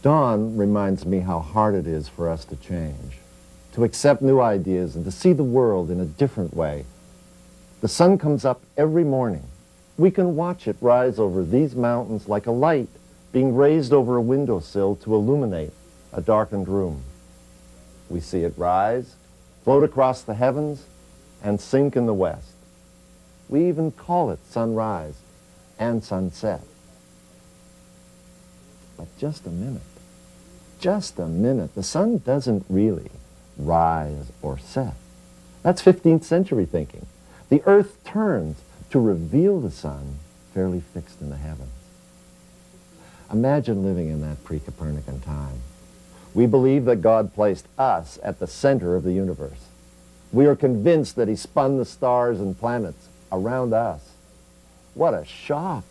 Dawn reminds me how hard it is for us to change, to accept new ideas and to see the world in a different way. The sun comes up every morning. We can watch it rise over these mountains like a light being raised over a windowsill to illuminate a darkened room. We see it rise, float across the heavens, and sink in the west. We even call it sunrise and sunset. But just a minute. Just a minute. The sun doesn't really rise or set. That's 15th century thinking. The earth turns to reveal the sun fairly fixed in the heavens. Imagine living in that pre-Copernican time. We believe that God placed us at the center of the universe. We are convinced that he spun the stars and planets around us. What a shock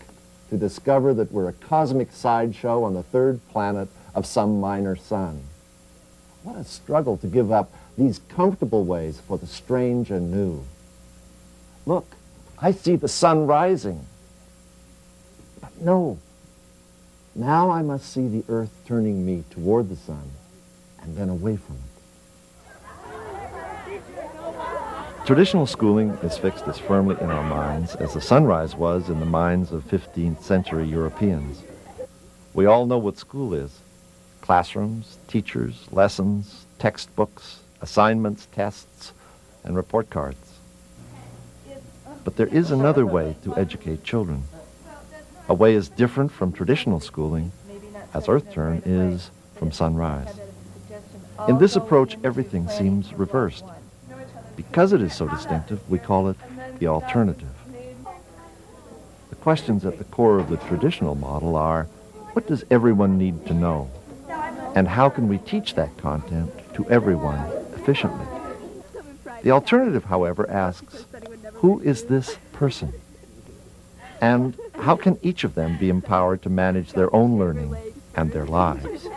to discover that we're a cosmic sideshow on the third planet of some minor sun. What a struggle to give up these comfortable ways for the strange and new. Look, I see the sun rising. But no, now I must see the earth turning me toward the sun and then away from it. Traditional schooling is fixed as firmly in our minds as the sunrise was in the minds of 15th century Europeans. We all know what school is. Classrooms, teachers, lessons, textbooks, assignments, tests, and report cards. But there is another way to educate children. A way as different from traditional schooling as earth turn is from sunrise. In this approach, everything seems reversed. Because it is so distinctive, we call it the alternative. The questions at the core of the traditional model are, what does everyone need to know? And how can we teach that content to everyone efficiently? The alternative, however, asks, who is this person? And how can each of them be empowered to manage their own learning and their lives?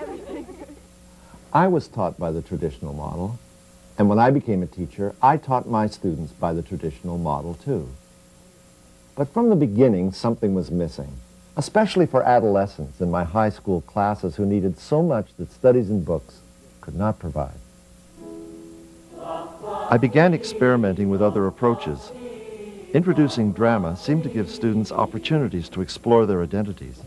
I was taught by the traditional model, and when I became a teacher, I taught my students by the traditional model too. But from the beginning, something was missing, especially for adolescents in my high school classes who needed so much that studies and books could not provide. I began experimenting with other approaches. Introducing drama seemed to give students opportunities to explore their identities.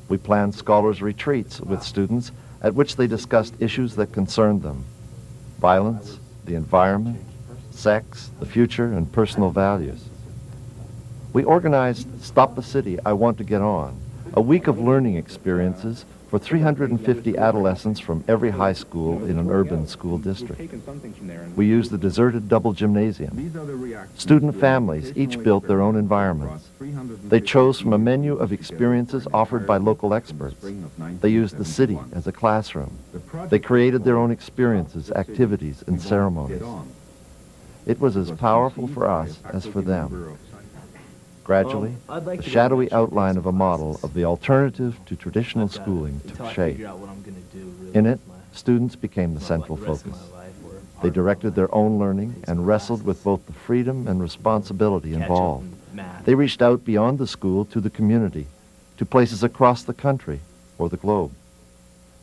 We planned scholars' retreats with students at which they discussed issues that concerned them: violence, the environment, sex, the future, and personal values. We organized Stop the City, I Want to Get On, a week of learning experiences for 350 adolescents from every high school in an urban school district. We used the deserted double gymnasium. Student families each built their own environments. They chose from a menu of experiences offered by local experts. They used the city as a classroom. They created their own experiences, activities, and ceremonies. It was as powerful for us as for them. Gradually, the shadowy outline of a model of the alternative to traditional schooling took shape. In it, students became the central focus. They directed their own learning and wrestled with both the freedom and responsibility involved. They reached out beyond the school to the community, to places across the country or the globe.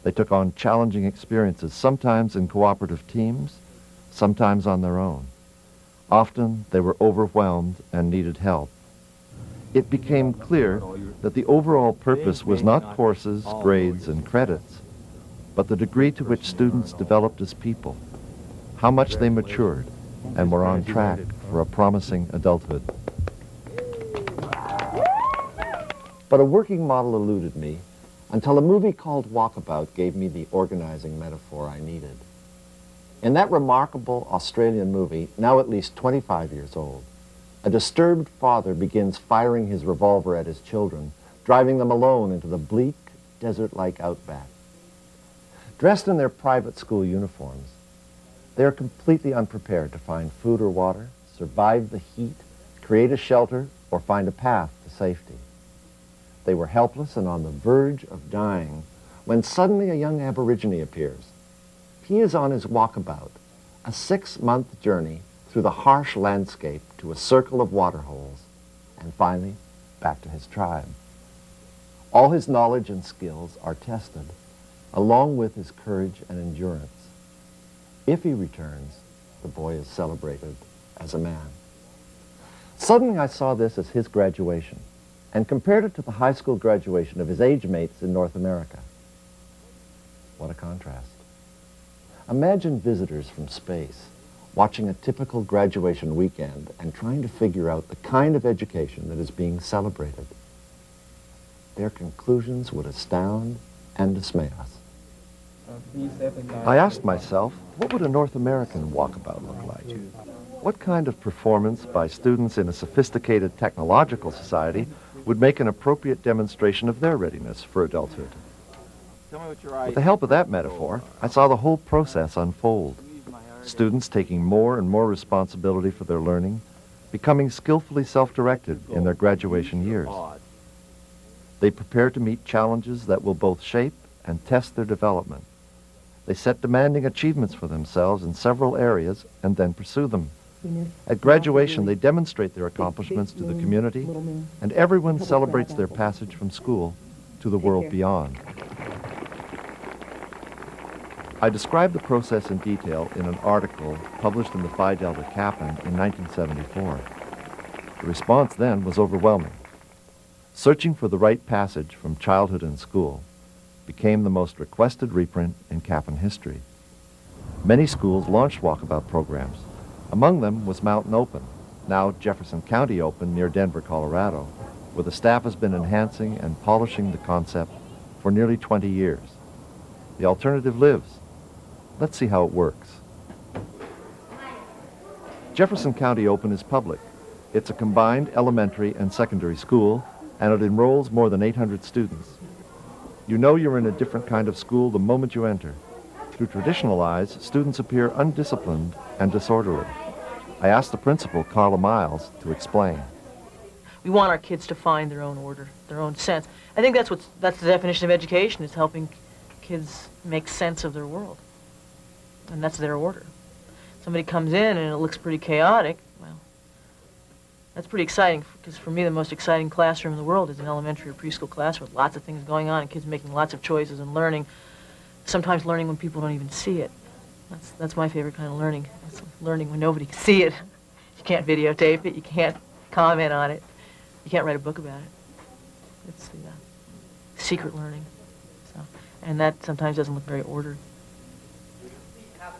They took on challenging experiences, sometimes in cooperative teams, sometimes on their own. Often, they were overwhelmed and needed help. It became clear that the overall purpose was not courses, grades, and credits, but the degree to which students developed as people, how much they matured, and were on track for a promising adulthood. But a working model eluded me until a movie called Walkabout gave me the organizing metaphor I needed. In that remarkable Australian movie, now at least 25 years old, a disturbed father begins firing his revolver at his children, driving them alone into the bleak, desert-like outback. Dressed in their private school uniforms, they are completely unprepared to find food or water, survive the heat, create a shelter, or find a path to safety. They were helpless and on the verge of dying when suddenly a young Aborigine appears. He is on his walkabout, a 6-month journey through the harsh landscape to a circle of waterholes, and finally back to his tribe. All his knowledge and skills are tested, along with his courage and endurance. If he returns, the boy is celebrated as a man. Suddenly I saw this as his graduation and compared it to the high school graduation of his age mates in North America. What a contrast. Imagine visitors from space watching a typical graduation weekend and trying to figure out the kind of education that is being celebrated. Their conclusions would astound and dismay us. I asked myself, what would a North American walkabout look like? What kind of performance by students in a sophisticated technological society would make an appropriate demonstration of their readiness for adulthood? With the help of that metaphor, I saw the whole process unfold. Students taking more and more responsibility for their learning, becoming skillfully self-directed in their graduation years. They prepare to meet challenges that will both shape and test their development. They set demanding achievements for themselves in several areas and then pursue them. At graduation, they demonstrate their accomplishments to the community, and everyone celebrates their passage from school to the world beyond. I described the process in detail in an article published in the Phi Delta Kappan in 1974. The response then was overwhelming. Searching for the right passage from childhood and school became the most requested reprint in Kappan history. Many schools launched walkabout programs. Among them was Mountain Open, now Jefferson County Open near Denver, Colorado, where the staff has been enhancing and polishing the concept for nearly 20 years. The alternative lives. Let's see how it works. Jefferson County Open is public. It's a combined elementary and secondary school, and it enrolls more than 800 students. You know you're in a different kind of school the moment you enter. Through traditional eyes, students appear undisciplined and disorderly. I asked the principal, Carla Miles, to explain. We want our kids to find their own order, their own sense. I think that's the definition of education, is helping kids make sense of their world. And that's their order. Somebody comes in and it looks pretty chaotic, well, that's pretty exciting, because for me the most exciting classroom in the world is an elementary or preschool classroom with lots of things going on and kids making lots of choices and learning, sometimes learning when people don't even see it. That's my favorite kind of learning. It's learning when nobody can see it. You can't videotape it, you can't comment on it, you can't write a book about it. It's the secret learning. So, and that sometimes doesn't look very ordered.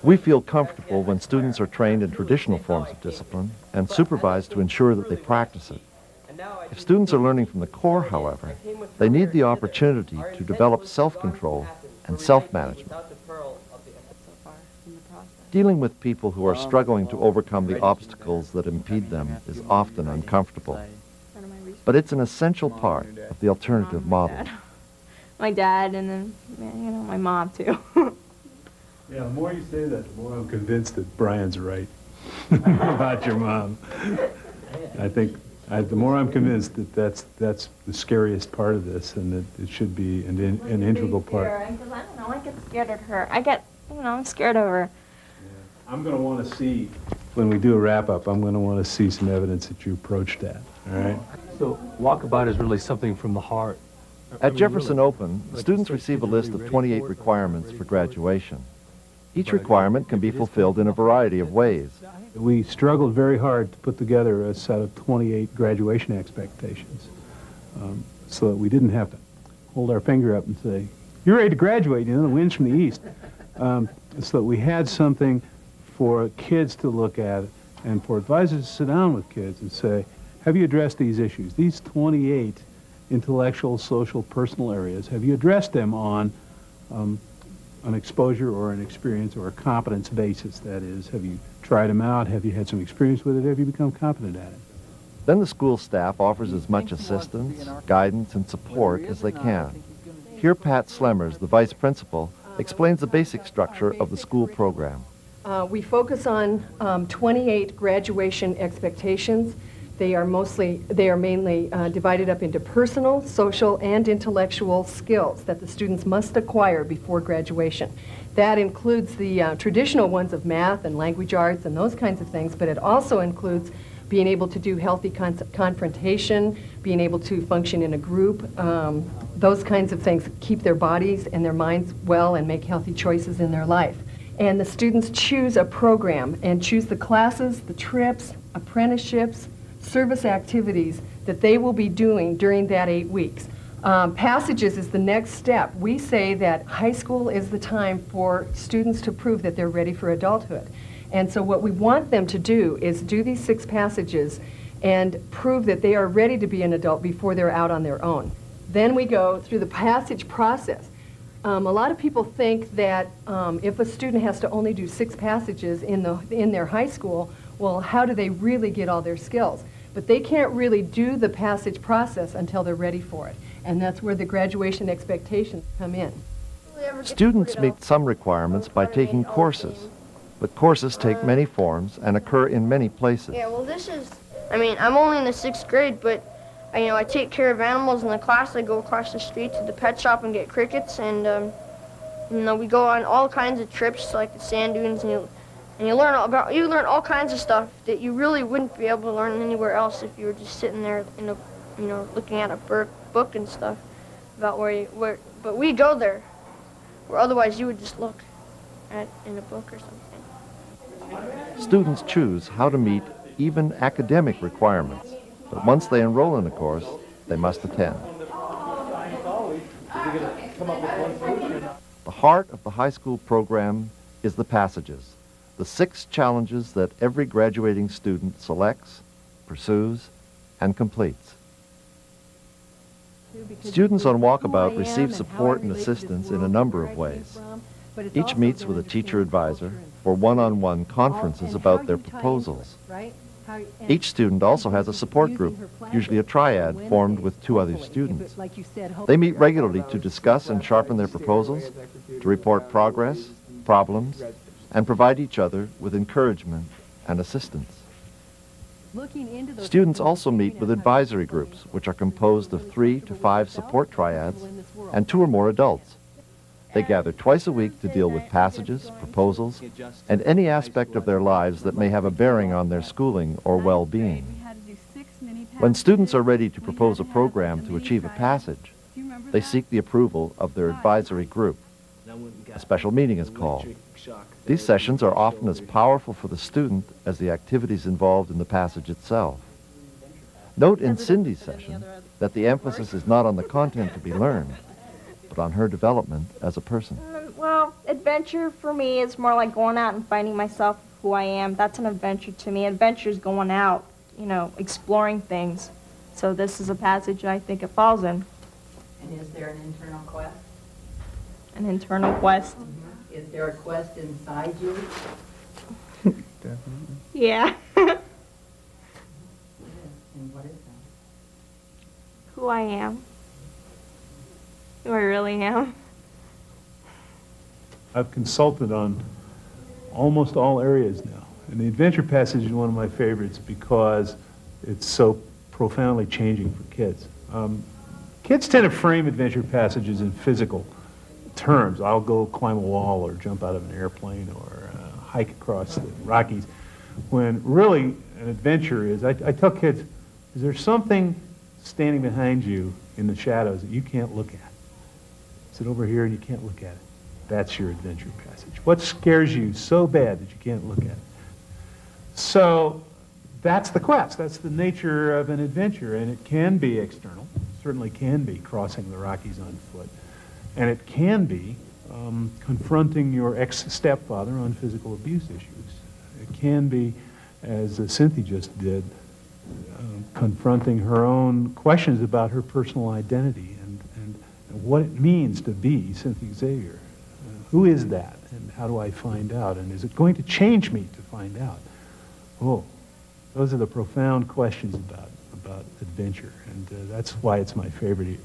We feel comfortable when students are trained in traditional forms of discipline and supervised to ensure that they practice it. If students are learning from the core, however, they need the opportunity to develop self-control and self-management. Dealing with people who are struggling to overcome the obstacles that impede them is often uncomfortable. But it's an essential part of the alternative model. My dad, and then, you know, my mom, too. Yeah, the more you say that, the more I'm convinced that Brian's right about your mom. I think the more I'm convinced that that's the scariest part of this, and that it should be an integral part. Because I don't know, I get scared of her. I'm scared of her. Yeah. I'm going to want to see, when we do a wrap-up, I'm going to want to see some evidence that you approached that, all right? So walkabout is really something from the heart. At Jefferson Open, students receive a list of 28 requirements for graduation. Each requirement can be fulfilled in a variety of ways. We struggled very hard to put together a set of 28 graduation expectations so that we didn't have to hold our finger up and say, you're ready to graduate, you know, the wind's from the east. So that we had something for kids to look at and for advisors to sit down with kids and say, have you addressed these issues? These 28 intellectual, social, personal areas, have you addressed them on an exposure or an experience or a competence basis? That is, have you tried them out? Have you had some experience with it? Have you become competent at it? Then the school staff offers as much assistance, guidance, and support as they can. Here Pat Slemmers, the vice principal, explains the basic structure of the school program. We focus on 28 graduation expectations. They are mainly divided up into personal, social, and intellectual skills that the students must acquire before graduation. That includes the traditional ones of math and language arts and those kinds of things, but it also includes being able to do healthy confrontation, being able to function in a group, those kinds of things, keep their bodies and their minds well and make healthy choices in their life. And the students choose a program and choose the classes, the trips, apprenticeships, service activities that they will be doing during that 8 weeks. Passages is the next step. We say that high school is the time for students to prove that they're ready for adulthood. And so what we want them to do is do these 6 passages and prove that they are ready to be an adult before they're out on their own. Then we go through the passage process. A lot of people think that if a student has to only do 6 passages in their high school, well, how do they really get all their skills? But they can't really do the passage process until they're ready for it. And that's where the graduation expectations come in. Students meet some requirements by taking courses, but courses take many forms and occur in many places. Yeah, well, I'm only in the 6th grade, but I take care of animals in the class. I go across the street to the pet shop and get crickets, and we go on all kinds of trips like the sand dunes, and you learn all kinds of stuff that you really wouldn't be able to learn anywhere else if you were just sitting there looking at a book and stuff about but we go there where otherwise you would just look in a book or something. Students choose how to meet even academic requirements, but once they enroll in a course, they must attend. The heart of the high school program is the passages, the 6 challenges that every graduating student selects, pursues, and completes. Students on Walkabout receive support and assistance in a number of ways. Each meets with a teacher advisor for one-on-one conferences about their proposals. Each student also has a support group, usually a triad formed with 2 other students. They meet regularly to discuss and sharpen their proposals, to report progress, problems, and provide each other with encouragement and assistance. Students also meet with advisory groups, which are composed of 3 to 5 support triads and 2 or more adults. They gather twice a week to deal with passages, proposals, and any aspect of their lives that may have a bearing on their schooling or well-being. When students are ready to propose a program to achieve a passage, they seek the approval of their advisory group. A special meeting is called. These sessions are often as powerful for the student as the activities involved in the passage itself. Note in Cindy's session that the emphasis is not on the content to be learned, but on her development as a person. Well, adventure for me is more like going out and finding myself, who I am. That's an adventure to me. Adventure is going out, exploring things. So this is a passage I think it falls in. And is there an internal quest? An internal quest. Is there a quest inside you? Definitely. Yeah. And what is that? Who I am. Who I really am. I've consulted on almost all areas now. And the adventure passage is one of my favorites because it's so profoundly changing for kids. Kids tend to frame adventure passages in physical terms. I'll go climb a wall or jump out of an airplane or hike across the Rockies. When really an adventure is, I tell kids, is there something standing behind you in the shadows that you can't look at? Is it over here and you can't look at it? That's your adventure passage. What scares you so bad that you can't look at it? So that's the quest. That's the nature of an adventure, and it can be external. It certainly can be crossing the Rockies on foot. And it can be confronting your ex-stepfather on physical abuse issues. It can be, as Cynthia just did, confronting her own questions about her personal identity and what it means to be Cynthia Xavier. Who is that, and how do I find out? And is it going to change me to find out? Oh, those are the profound questions about adventure, and that's why it's my favorite